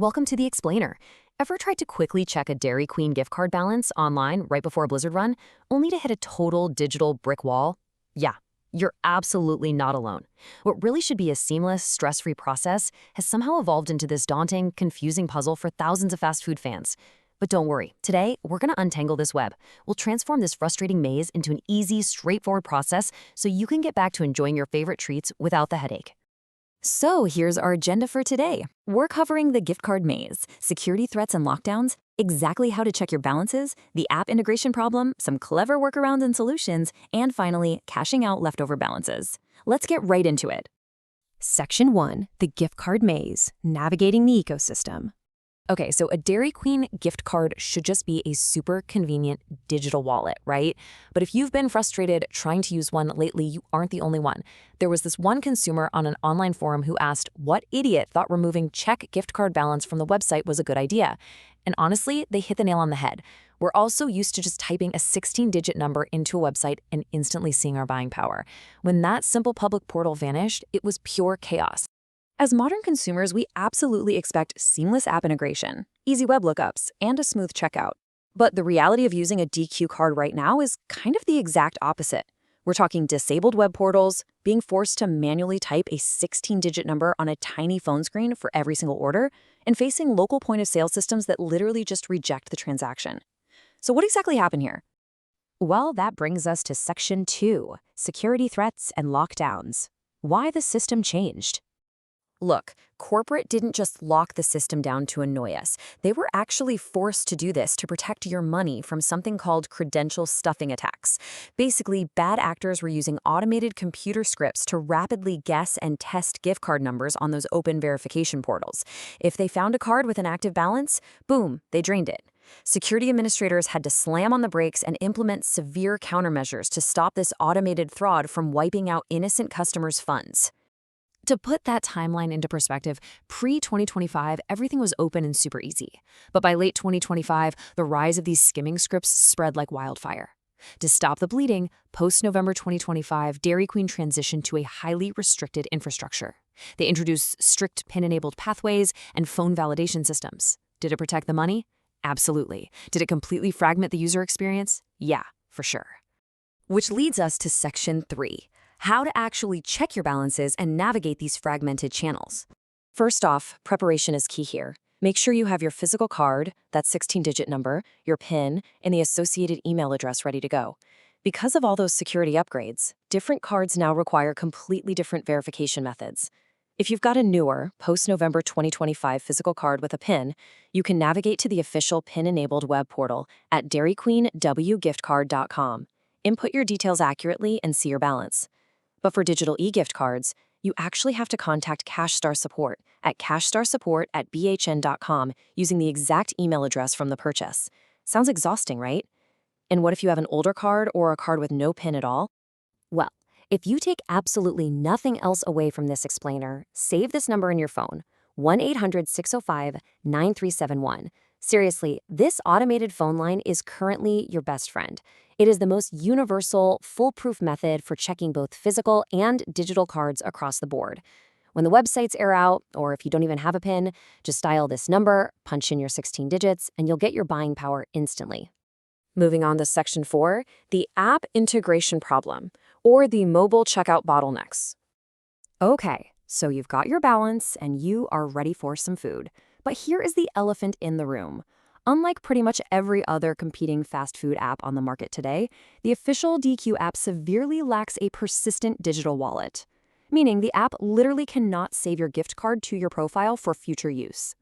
Welcome to the Explainer. Ever tried to quickly check a Dairy Queen gift card balance online right before a blizzard run, only to hit a total digital brick wall? Yeah, you're absolutely not alone. What really should be a seamless, stress-free process has somehow evolved into this daunting, confusing puzzle for thousands of fast food fans. But don't worry, today we're going to untangle this web. We'll transform this frustrating maze into an easy, straightforward process so you can get back to enjoying your favorite treats without the headache. So here's our agenda for today. We're covering the gift card maze, security threats and lockdowns, exactly how to check your balances, the app integration problem, some clever workarounds and solutions, and finally, cashing out leftover balances. Let's get right into it. Section 1, the gift card maze, navigating the ecosystem. Okay, so a Dairy Queen gift card should just be a super convenient digital wallet, right? But if you've been frustrated trying to use one lately, you aren't the only one. There was this one consumer on an online forum who asked what idiot thought removing check gift card balance from the website was a good idea. And honestly, they hit the nail on the head. We're also used to just typing a 16-digit number into a website and instantly seeing our buying power. When that simple public portal vanished, it was pure chaos. As modern consumers, we absolutely expect seamless app integration, easy web lookups, and a smooth checkout. But the reality of using a DQ card right now is kind of the exact opposite. We're talking disabled web portals, being forced to manually type a 16-digit number on a tiny phone screen for every single order, and facing local point-of-sale systems that literally just reject the transaction. So what exactly happened here? Well, that brings us to Section 2, Security Threats and Lockdowns. Why the system changed. Look, corporate didn't just lock the system down to annoy us. They were actually forced to do this to protect your money from something called credential stuffing attacks. Basically, bad actors were using automated computer scripts to rapidly guess and test gift card numbers on those open verification portals. If they found a card with an active balance, boom, they drained it. Security administrators had to slam on the brakes and implement severe countermeasures to stop this automated fraud from wiping out innocent customers' funds. To put that timeline into perspective, pre-2025, everything was open and super easy. But by late 2025, the rise of these skimming scripts spread like wildfire. To stop the bleeding, post-November 2025, Dairy Queen transitioned to a highly restricted infrastructure. They introduced strict PIN-enabled pathways and phone validation systems. Did it protect the money? Absolutely. Did it completely fragment the user experience? Yeah, for sure. Which leads us to Section 3. How to actually check your balances and navigate these fragmented channels. First off, preparation is key here. Make sure you have your physical card, that 16-digit number, your PIN, and the associated email address ready to go. Because of all those security upgrades, different cards now require completely different verification methods. If you've got a newer, post-November 2025 physical card with a PIN, you can navigate to the official PIN-enabled web portal at dairyqueenwgiftcard.com. Input your details accurately and see your balance. But for digital e-gift cards, you actually have to contact CashStar Support at cashstarsupport@bhn.com using the exact email address from the purchase. Sounds exhausting, right? And what if you have an older card or a card with no PIN at all? Well, if you take absolutely nothing else away from this explainer, save this number in your phone, 1-800-605-9371. Seriously, this automated phone line is currently your best friend. It is the most universal, foolproof method for checking both physical and digital cards across the board. When the websites air out, or if you don't even have a PIN, just dial this number, punch in your 16 digits, and you'll get your buying power instantly. Moving on to Section 4, the app integration problem, or the mobile checkout bottlenecks. Okay, so you've got your balance and you are ready for some food. But here is the elephant in the room. Unlike pretty much every other competing fast food app on the market today, the official DQ app severely lacks a persistent digital wallet, meaning the app literally cannot save your gift card to your profile for future use.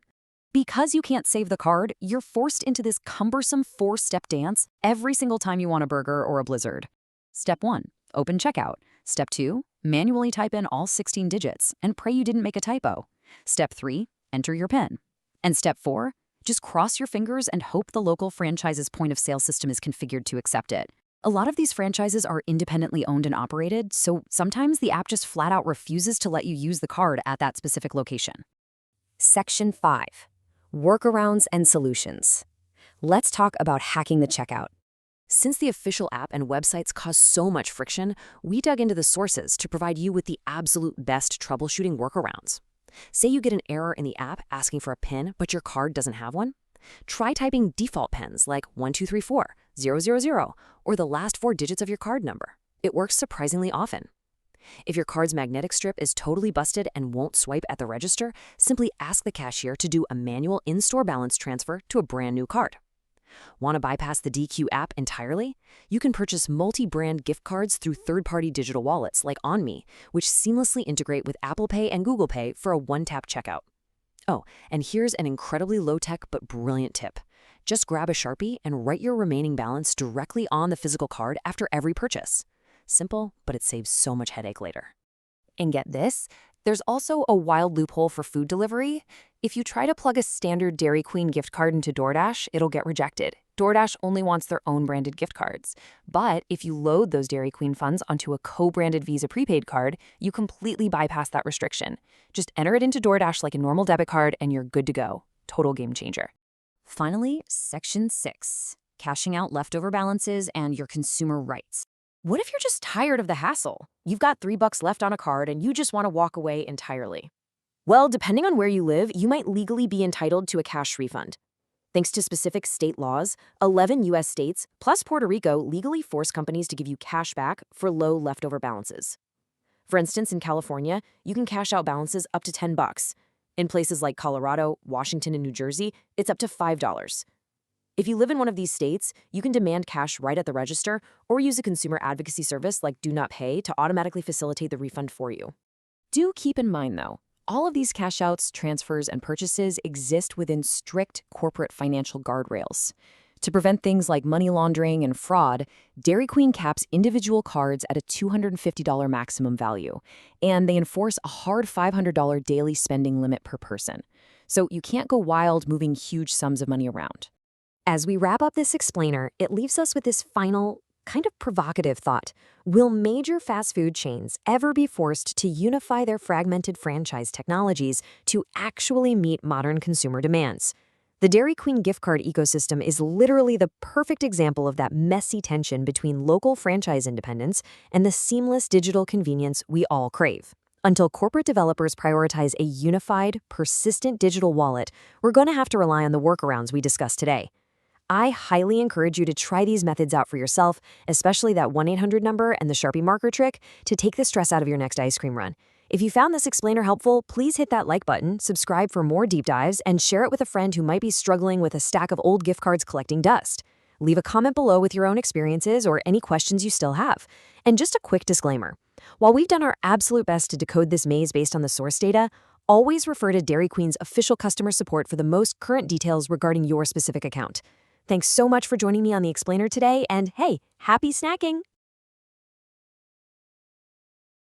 Because you can't save the card, you're forced into this cumbersome 4-step dance every single time you want a burger or a blizzard. Step 1, open checkout. Step 2, manually type in all 16 digits and pray you didn't make a typo. Step 3, enter your PIN. And Step 4, just cross your fingers and hope the local franchise's point-of-sale system is configured to accept it. A lot of these franchises are independently owned and operated, so sometimes the app just flat out refuses to let you use the card at that specific location. Section 5. Workarounds and Solutions. Let's talk about hacking the checkout. Since the official app and websites cause so much friction, we dug into the sources to provide you with the absolute best troubleshooting workarounds. Say you get an error in the app asking for a PIN, but your card doesn't have one? Try typing default PINs like 1234, 000, or the last four digits of your card number. It works surprisingly often. If your card's magnetic strip is totally busted and won't swipe at the register, simply ask the cashier to do a manual in-store balance transfer to a brand new card. Want to bypass the DQ app entirely? You can purchase multi-brand gift cards through third-party digital wallets like OnMe, which seamlessly integrate with Apple Pay and Google Pay for a one-tap checkout. Oh, and here's an incredibly low-tech but brilliant tip. Just grab a Sharpie and write your remaining balance directly on the physical card after every purchase. Simple, but it saves so much headache later. And get this, there's also a wild loophole for food delivery. If you try to plug a standard Dairy Queen gift card into DoorDash, it'll get rejected. DoorDash only wants their own branded gift cards. But if you load those Dairy Queen funds onto a co-branded Visa prepaid card, you completely bypass that restriction. Just enter it into DoorDash like a normal debit card and you're good to go. Total game changer. Finally, Section 6, cashing out leftover balances and your consumer rights. What if you're just tired of the hassle? You've got $3 left on a card and you just want to walk away entirely. Well, depending on where you live, you might legally be entitled to a cash refund. Thanks to specific state laws, 11 U.S. states, plus Puerto Rico, legally force companies to give you cash back for low leftover balances. For instance, in California, you can cash out balances up to $10. In places like Colorado, Washington, and New Jersey, it's up to $5. If you live in one of these states, you can demand cash right at the register or use a consumer advocacy service like Do Not Pay to automatically facilitate the refund for you. Do keep in mind, though, all of these cash outs, transfers, and purchases exist within strict corporate financial guardrails. To prevent things like money laundering and fraud, Dairy Queen caps individual cards at a $250 maximum value, and they enforce a hard $500 daily spending limit per person. So you can't go wild moving huge sums of money around. As we wrap up this explainer, it leaves us with this final, kind of provocative thought. Will major fast food chains ever be forced to unify their fragmented franchise technologies to actually meet modern consumer demands? The Dairy Queen gift card ecosystem is literally the perfect example of that messy tension between local franchise independence and the seamless digital convenience we all crave. Until corporate developers prioritize a unified, persistent digital wallet, we're going to have to rely on the workarounds we discussed today. I highly encourage you to try these methods out for yourself, especially that 1-800 number and the Sharpie marker trick to take the stress out of your next ice cream run. If you found this explainer helpful, please hit that like button, subscribe for more deep dives, and share it with a friend who might be struggling with a stack of old gift cards collecting dust. Leave a comment below with your own experiences or any questions you still have. And just a quick disclaimer. While we've done our absolute best to decode this maze based on the source data, always refer to Dairy Queen's official customer support for the most current details regarding your specific account. Thanks so much for joining me on the explainer today, and hey, happy snacking!